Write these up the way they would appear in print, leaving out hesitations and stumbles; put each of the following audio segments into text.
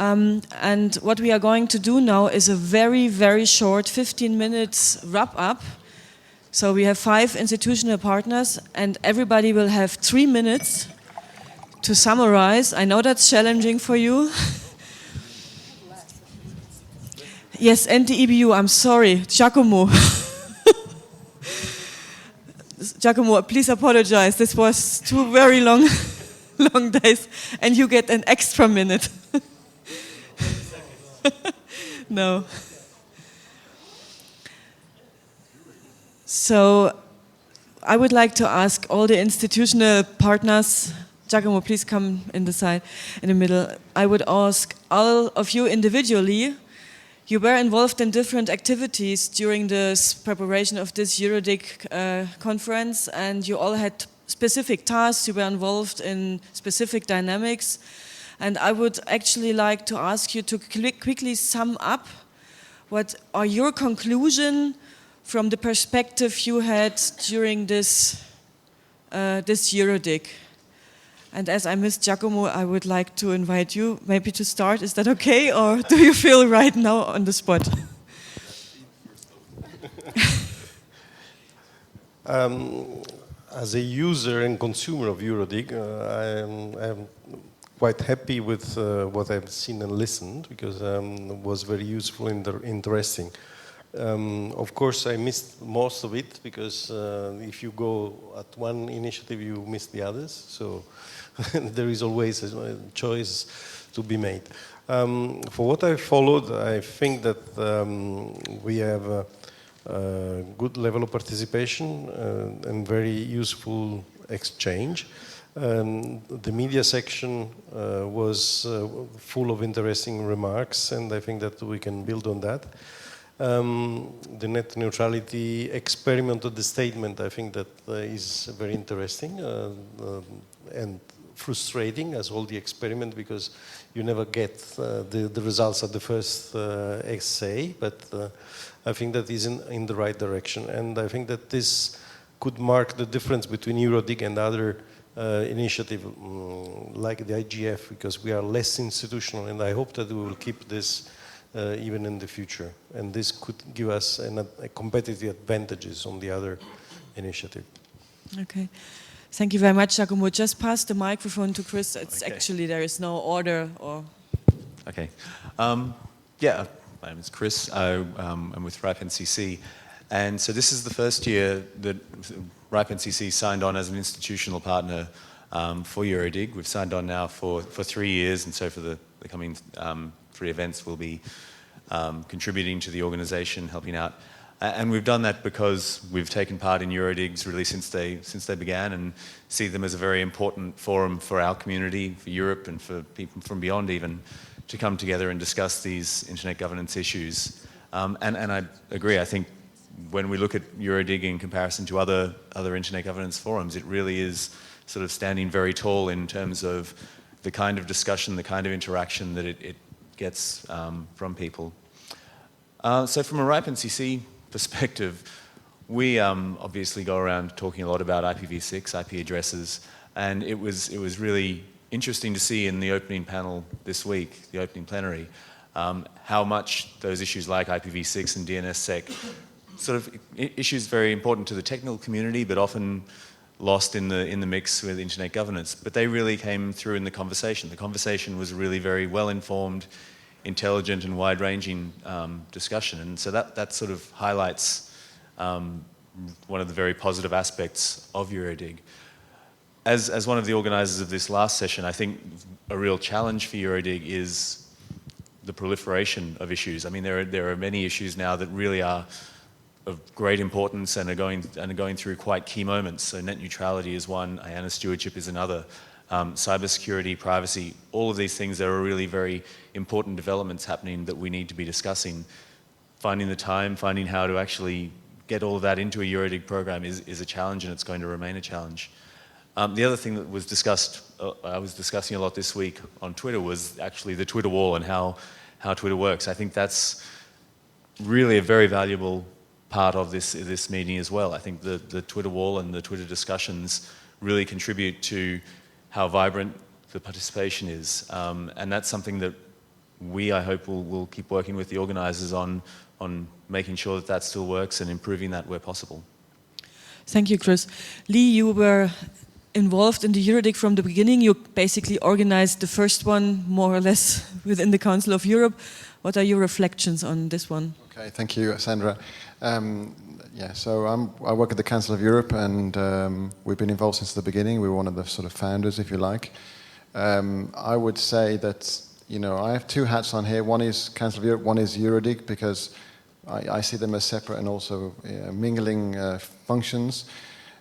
And what we are going to do now is a very, very short 15 minutes wrap-up. So we have 5 institutional partners, and everybody will have 3 minutes to summarize. I know that's challenging for you. Yes, and the EBU, I'm sorry, Giacomo. Giacomo, please apologize. This was 2 very long days, and you get an extra minute. No. So I would like to ask all the institutional partners, Giacomo, please come in the middle. I would ask all of you individually. You were involved in different activities during this preparation of this EuroDIG conference, and you all had specific tasks. You were involved in specific dynamics, and I would actually like to ask you to quickly sum up what are your conclusions from the perspective you had during this EuroDIG. And as I missed Giacomo, I would like to invite you maybe to start. Is that okay, or do you feel right now on the spot? As a user and consumer of EuroDIG, I'm quite happy with what I've seen and listened, because it was very useful and interesting. Of course, I missed most of it, because if you go at one initiative, you miss the others. So there is always a choice to be made. For what I followed, I think that we have a good level of participation and very useful exchange. The media section was full of interesting remarks, and I think that we can build on that. The net neutrality experiment of the statement, I think that is very interesting and frustrating as all the experiment, because you never get the results at the first essay, but I think that is in the right direction, and I think that this could mark the difference between EuroDIG and other initiatives like the IGF, because we are less institutional, and I hope that we will keep this even in the future, and this could give us a competitive advantages on the other initiative. Okay. Thank you very much, Giacomo. Just pass the microphone to Chris. It's okay. Actually, there is no order or... Okay. Yeah, my name is Chris. I'm with RIPE NCC. And so this is the first year that RIPE NCC signed on as an institutional partner for EuroDIG. We've signed on now for 3 years, and so for the coming 3 events we'll be contributing to the organization, helping out. And we've done that because we've taken part in EuroDIGs really since they began, and see them as a very important forum for our community, for Europe, and for people from beyond even, to come together and discuss these internet governance issues. And I agree. I think when we look at EuroDIG in comparison to other internet governance forums, it really is sort of standing very tall in terms of the kind of discussion, the kind of interaction that it gets from people. So from a RIPE NCC perspective, we obviously go around talking a lot about IPv6, IP addresses, and it was really interesting to see in the opening panel this week, the opening plenary, how much those issues like IPv6 and DNSSEC, sort of issues very important to the technical community, but often lost in the mix with internet governance. But they really came through in the conversation. The conversation was really very well-informed, intelligent and wide-ranging discussion, and so that sort of highlights one of the very positive aspects of EuroDIG. As one of the organisers of this last session, I think a real challenge for EuroDIG is the proliferation of issues. I mean, there are many issues now that really are of great importance and are going through quite key moments. So net neutrality is one, IANA stewardship is another. Cybersecurity, privacy, all of these things, there are really very important developments happening that we need to be discussing. Finding the time, finding how to actually get all of that into a EuroDIG program is a challenge, and it's going to remain a challenge. The other thing that was discussed, I was discussing a lot this week on Twitter, was actually the Twitter wall and how Twitter works. I think that's really a very valuable part of this meeting as well. I think the Twitter wall and the Twitter discussions really contribute to how vibrant the participation is, and that's something that we, I hope, will keep working with the organizers on making sure that that still works and improving that where possible. Thank you, Chris. Lee, you were involved in the EuroDIG from the beginning. You basically organized the first one, more or less, within the Council of Europe. What are your reflections on this one? Okay, thank you, Sandra. Yeah, so I work at the Council of Europe, and we've been involved since the beginning. We're one of the sort of founders, if you like. I would say that, you know, I have two hats on here. One is Council of Europe, one is EuroDIG, because I see them as separate and also mingling functions.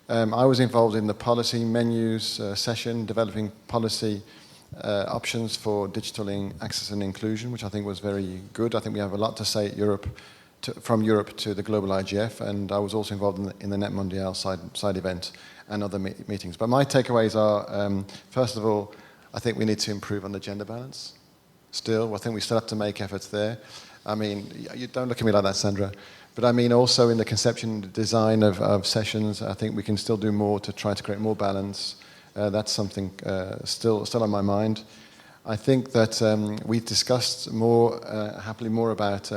I was involved in the policy menus session, developing policy options for digital access and inclusion, which I think was very good. I think we have a lot to say at Europe, from Europe to the global IGF, and I was also involved in the Net Mondial side event and other meetings. But my takeaways are, first of all, I think we need to improve on the gender balance. Still, I think we still have to make efforts there. I mean, you don't look at me like that, Sandra. But I mean, also in the conception, design of sessions, I think we can still do more to try to create more balance. That's something still on my mind. I think that we discussed happily more about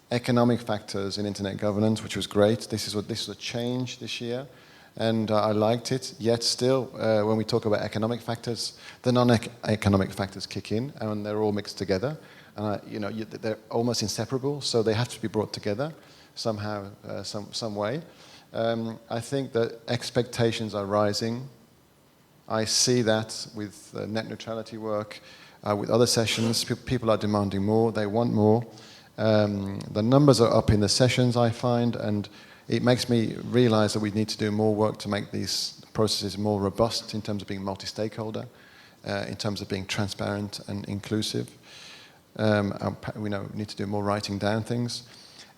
economic factors in internet governance, which was great. This is a change this year, and I liked it. Yet still, when we talk about economic factors, the non-economic factors kick in, and they're all mixed together. You know, they're almost inseparable, so they have to be brought together somehow, some way. I think that expectations are rising. I see that with net neutrality work, with other sessions. People are demanding more. They want more. The numbers are up in the sessions, I find, and it makes me realize that we need to do more work to make these processes more robust in terms of being multi-stakeholder, in terms of being transparent and inclusive. We need to do more writing down things.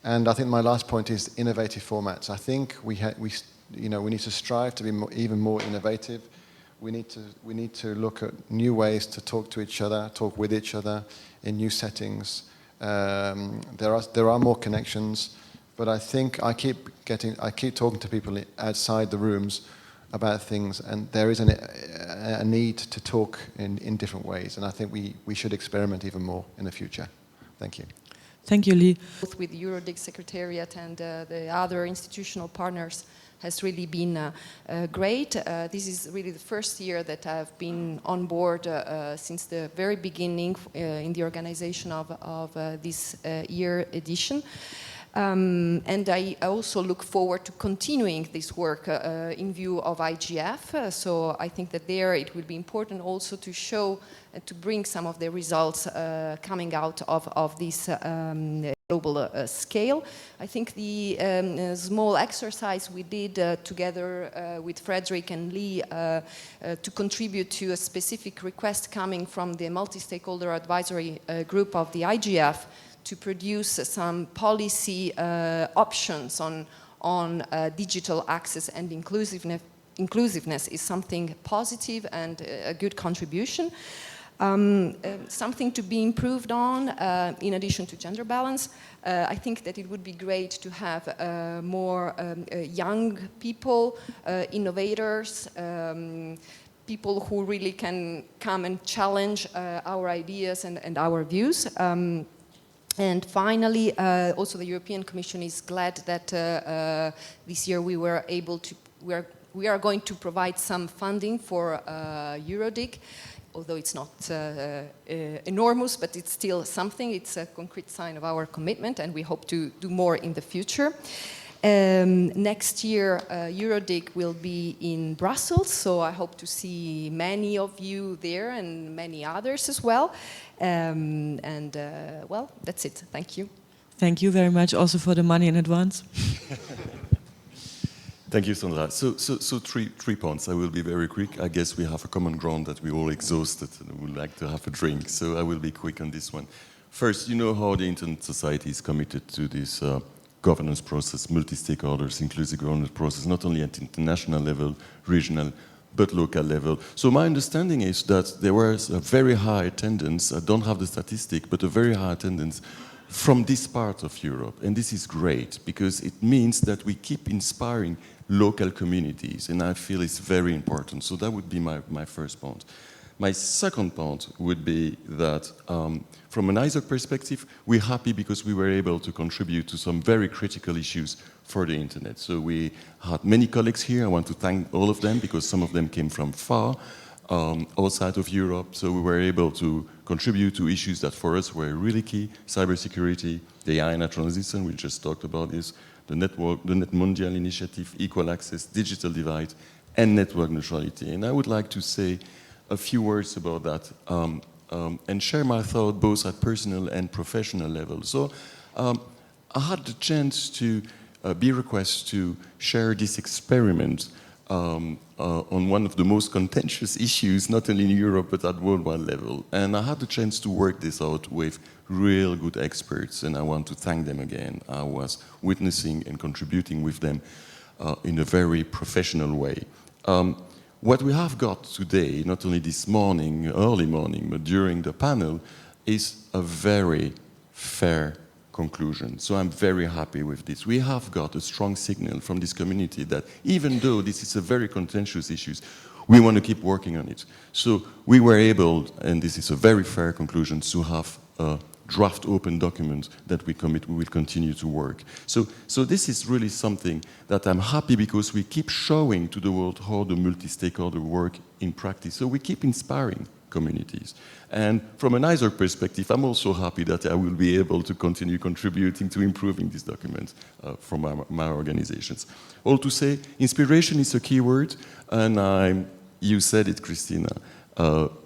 And I think my last point is innovative formats. I think we need to strive to be even more innovative. We need to look at new ways to talk to each other, talk with each other in new settings. There are more connections, but I think I keep talking to people outside the rooms about things, and there is a need to talk in different ways, and I think we should experiment even more in the future. Thank you. Thank you, Lee. Both with EuroDIG Secretariat and the other institutional partners has really been great. This is really the first year that I've been on board since the very beginning in the organization of this year edition. And I also look forward to continuing this work in view of IGF. So I think that there it will be important also to show to bring some of the results coming out of this global scale. I think the small exercise we did together with Frederick and Lee to contribute to a specific request coming from the multi-stakeholder advisory group of the IGF to produce some policy options on digital access and inclusiveness is something positive and a good contribution. Something to be improved on, in addition to gender balance. I think that it would be great to have more young people, innovators, people who really can come and challenge our ideas and our views. And finally, also the European Commission is glad that this year we were able to, we are going to provide some funding for EuroDIG, although it's not enormous, but it's still something. It's a concrete sign of our commitment, and we hope to do more in the future. Next year, EuroDIG will be in Brussels, so I hope to see many of you there and many others as well. Well, that's it. Thank you. Thank you very much also for the money in advance. Thank you, Sandra. So three points. I will be very quick. I guess we have a common ground that we're all exhausted and would like to have a drink. So I will be quick on this one. First, you know how the Internet Society is committed to this governance process, multi-stakeholders, inclusive governance process, not only at international level, regional, but local level. So my understanding is that there was a very high attendance, I don't have the statistic, but a very high attendance from this part of Europe. And this is great, because it means that we keep inspiring local communities, and I feel it's very important. So that would be my first point. My second point would be that from an ISOC perspective, we're happy because we were able to contribute to some very critical issues for the internet. So we had many colleagues here. I want to thank all of them because some of them came from far outside of Europe. So we were able to contribute to issues that for us were really key: cybersecurity, the AI transition, we just talked about this, the network, the Net Mondial initiative, equal access, digital divide, and network neutrality. And I would like to say a few words about that and share my thought both at personal and professional level. So I had the chance to be requested to share this experiment on one of the most contentious issues, not only in Europe, but at worldwide level. And I had the chance to work this out with real good experts, and I want to thank them again. I was witnessing and contributing with them in a very professional way. What we have got today, not only this morning, early morning, but during the panel, is a very fair conclusion. So I'm very happy with this. We have got a strong signal from this community that even though this is a very contentious issue, we want to keep working on it. So we were able, and this is a very fair conclusion, to have a draft open document that we will continue to work. So this is really something that I'm happy because we keep showing to the world how the multi-stakeholder work in practice. So we keep inspiring communities. And from an ISOC perspective, I'm also happy that I will be able to continue contributing to improving this document from my organizations. All to say, inspiration is a key word, and you said it, Christina.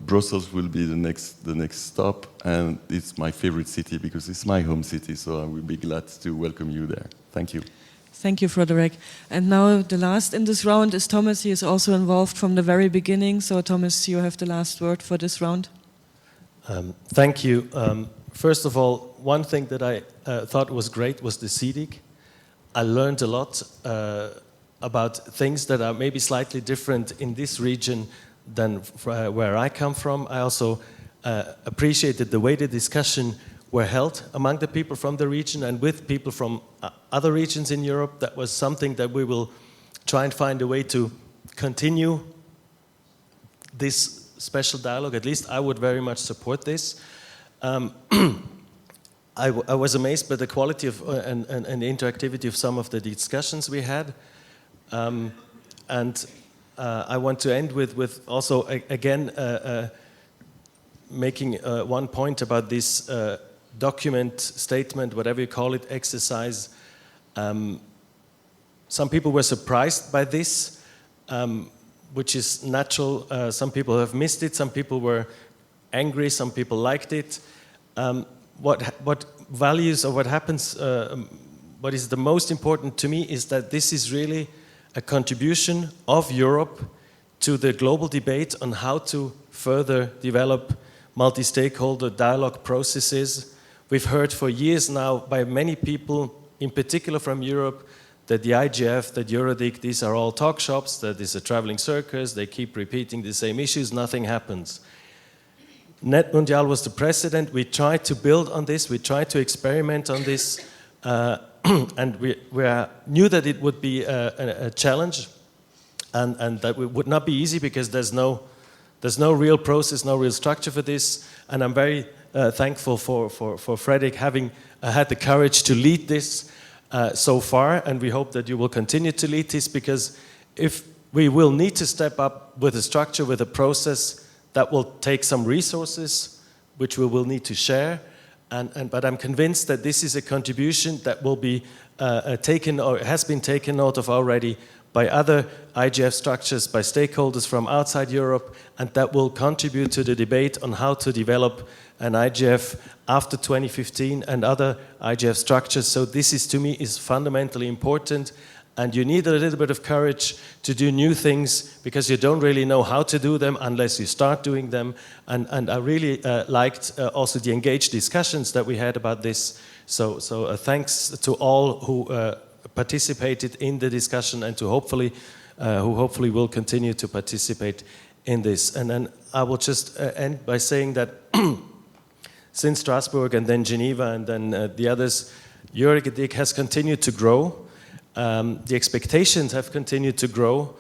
Brussels will be the next stop, and it's my favorite city because it's my home city, so I will be glad to welcome you there. Thank you. Thank you, Frederick. And now the last in this round is Thomas. He is also involved from the very beginning. So Thomas, you have the last word for this round. Thank you. First of all, one thing that I thought was great was the EuroDIG. I learned a lot about things that are maybe slightly different in this region than where I come from. I also appreciated the way the discussion were held among the people from the region and with people from other regions in Europe. That was something that we will try and find a way to continue this special dialogue. At least I would very much support this. I was amazed by the quality of and the interactivity of some of the discussions we had. I want to end with also, again, making one point about this document, statement, whatever you call it, exercise. Some people were surprised by this, which is natural. Some people have missed it, some people were angry, some people liked it. What values or what happens, what is the most important to me is that this is really a contribution of Europe to the global debate on how to further develop multi-stakeholder dialogue processes. We've heard for years now by many people, in particular from Europe, that the IGF, that EuroDIG, these are all talk shops, that is a traveling circus, they keep repeating the same issues, nothing happens. Net Mondial was the precedent. We tried to build on this, we tried to experiment on this, and we knew that it would be a challenge and that it would not be easy because there's no real process, no real structure for this. And I'm very thankful for Frederick having had the courage to lead this so far, and we hope that you will continue to lead this, because if we will need to step up with a structure, with a process, that will take some resources, which we will need to share. But I'm convinced that this is a contribution that will be taken or has been taken note of already by other IGF structures, by stakeholders from outside Europe, and that will contribute to the debate on how to develop an IGF after 2015 and other IGF structures. So this is, to me, is fundamentally important. And you need a little bit of courage to do new things because you don't really know how to do them unless you start doing them. And I really liked also the engaged discussions that we had about this. So thanks to all who participated in the discussion and to who hopefully will continue to participate in this. And then I will just end by saying that since Strasbourg and then Geneva and then the others, EuroDIG has continued to grow. The expectations have continued to grow.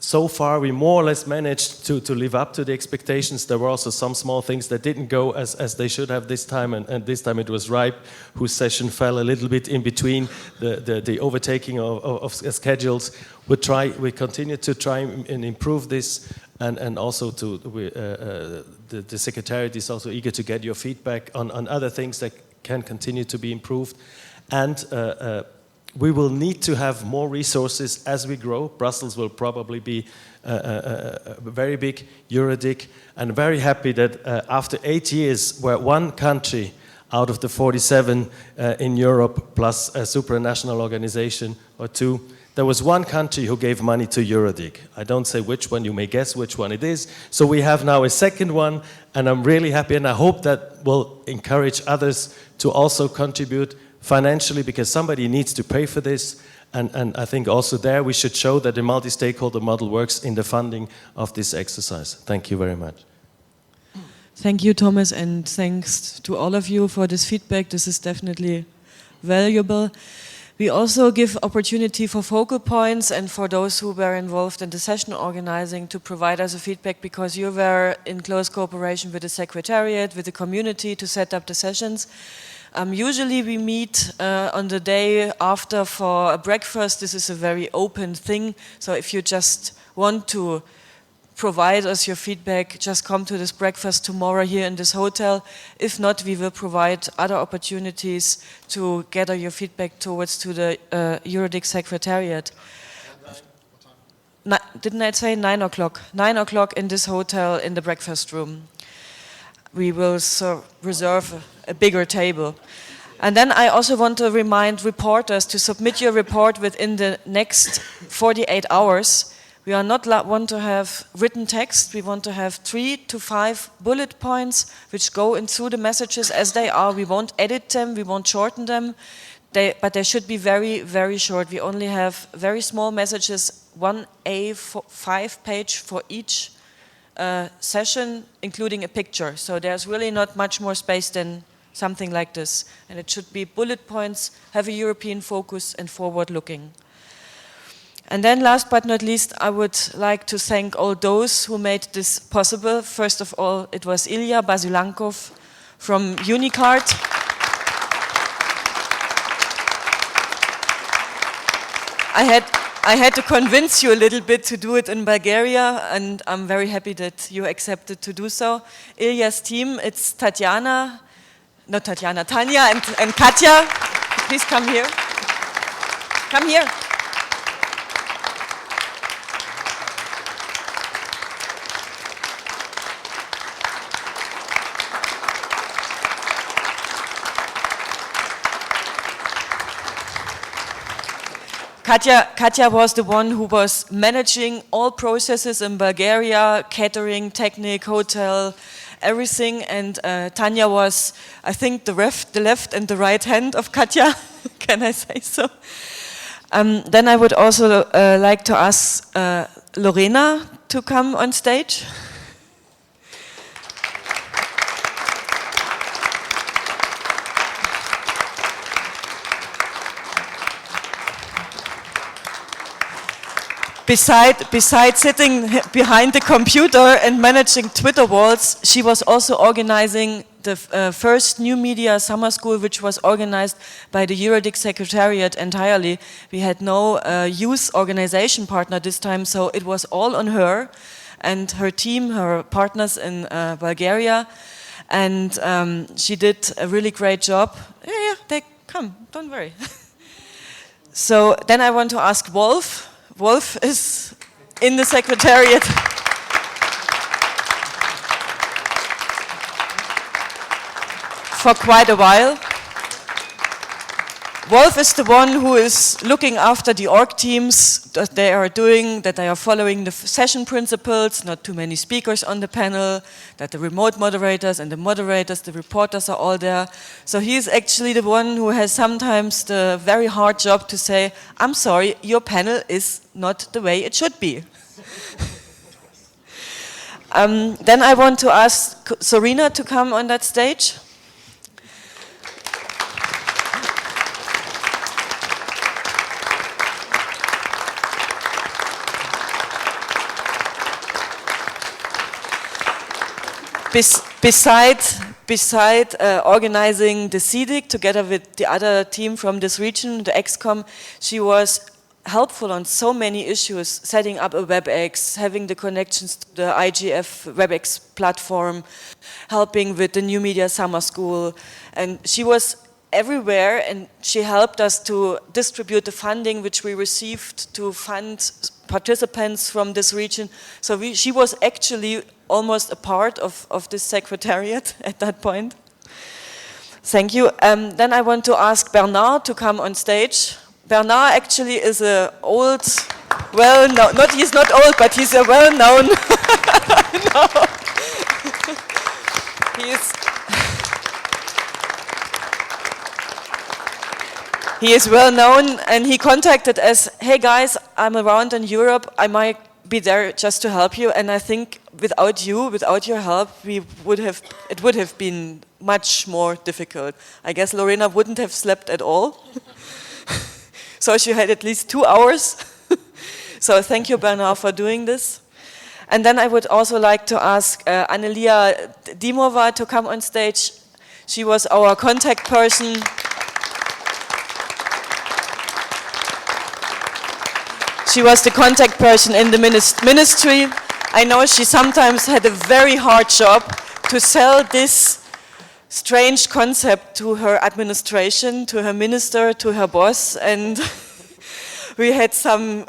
so far, we more or less managed to live up to the expectations. There were also some small things that didn't go as they should have this time, and this time it was RIPE, whose session fell a little bit in between the overtaking of schedules. We continue to try and improve this, and also the Secretariat is also eager to get your feedback on other things that can continue to be improved. And we will need to have more resources as we grow. Brussels will probably be a very big EuroDIG, and very happy that after 8 years, where one country out of the 47 in Europe, plus a supranational organization or two, there was one country who gave money to EuroDIG. I don't say which one, you may guess which one it is. So we have now a second one, and I'm really happy, and I hope that will encourage others to also contribute financially, because somebody needs to pay for this, and I think also there we should show that the multi-stakeholder model works in the funding of this exercise. Thank you very much. Thank you, Thomas, and thanks to all of you for this feedback. This is definitely valuable. We also give opportunity for focal points and for those who were involved in the session organizing to provide us a feedback, because you were in close cooperation with the Secretariat, with the community to set up the sessions. Usually we meet on the day after for a breakfast. This is a very open thing, so if you just want to provide us your feedback, just come to this breakfast tomorrow here in this hotel. If not, we will provide other opportunities to gather your feedback towards to the EuroDIG Secretariat. Didn't I say 9 o'clock? 9 o'clock in this hotel in the breakfast room. We will reserve a bigger table. And then I also want to remind reporters to submit your report within the next 48 hours. We are not want to have written text. We want to have 3 to 5 bullet points which go into the messages as they are. We won't edit them, we won't shorten them, but they should be very, very short. We only have very small messages, 1 A5 page for each session, including a picture. So there's really not much more space than something like this. And it should be bullet points, have a European focus, and forward-looking. And then last but not least, I would like to thank all those who made this possible. First of all, it was Ilya Basilankov from Unicard. I had to convince you a little bit to do it in Bulgaria, and I'm very happy that you accepted to do so. Ilya's team, it's Tanya and Katja. Please come here. Come here. Katja was the one who was managing all processes in Bulgaria, catering, technique, hotel, everything, and Tanya was, I think, the left and the right hand of Katja, can I say so? Then I would also like to ask Lorena to come on stage. Besides sitting behind the computer and managing Twitter walls, she was also organizing the first new media summer school, which was organized by the EuroDIG Secretariat entirely. We had no youth organization partner this time, so it was all on her and her team, her partners in Bulgaria. And she did a really great job. Yeah, they come, don't worry. So then I want to ask Wolf. Wolf is in the Secretariat. For quite a while. Wolf is the one who is looking after the org teams, that they are doing, that they are following the session principles, not too many speakers on the panel, that the remote moderators and the moderators, the reporters are all there. So he is actually the one who has sometimes the very hard job to say, I'm sorry, your panel is not the way it should be. Then I want to ask Sorina to come on that stage. beside organizing the CEDIC together with the other team from this region, the EXCOM, she was helpful on so many issues, setting up a WebEx, having the connections to the IGF WebEx platform, helping with the New Media Summer School. And she was everywhere, and she helped us to distribute the funding which we received to fund participants from this region. So she was actually almost a part of this secretariat at that point. Thank you. Then I want to ask Bernard to come on stage. Bernard actually is a old, well-known, he's not old, but he's a well-known, no. He is well-known, and he contacted us, hey guys, I'm around in Europe, I might be there just to help you, and I think without your help, it would have been much more difficult. I guess Lorena wouldn't have slept at all. So she had at least 2 hours. So thank you, Bernard, for doing this. And then I would also like to ask Annelia Dimova to come on stage. She was our contact person. She was the contact person in the ministry. I know she sometimes had a very hard job to sell this strange concept to her administration, to her minister, to her boss, and we had some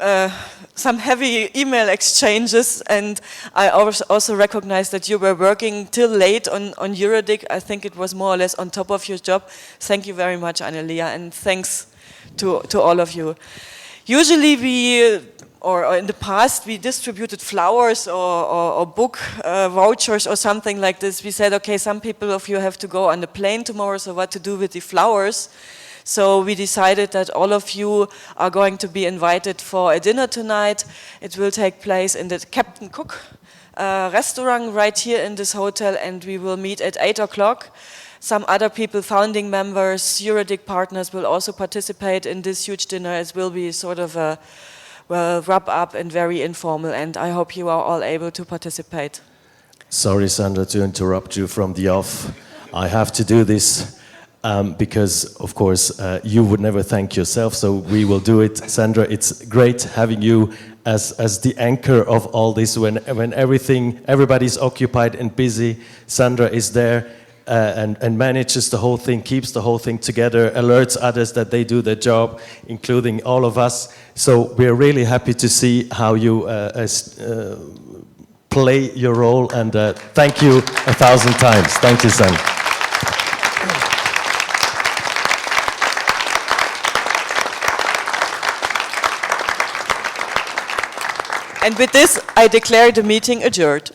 heavy email exchanges, and I also recognized that you were working till late on EuroDIG. I think it was more or less on top of your job. Thank you very much, Annelia, and thanks to all of you. Usually or in the past, we distributed flowers or book vouchers or something like this. We said, okay, some people of you have to go on the plane tomorrow, so what to do with the flowers? So we decided that all of you are going to be invited for a dinner tonight. It will take place in the Captain Cook restaurant right here in this hotel, and we will meet at 8 o'clock. Some other people, founding members, EuroDIG partners will also participate in this huge dinner. It will be sort of a wrap up and very informal, and I hope you are all able to participate. Sorry, Sandra, to interrupt you from the off. I have to do this because, of course, you would never thank yourself, so we will do it. Sandra, it's great having you as the anchor of all this. When everybody's occupied and busy, Sandra is there. And manages the whole thing, keeps the whole thing together, alerts others that they do their job, including all of us. So we're really happy to see how you play your role, and thank you 1,000 times. Thank you, Sandra. And with this, I declare the meeting adjourned.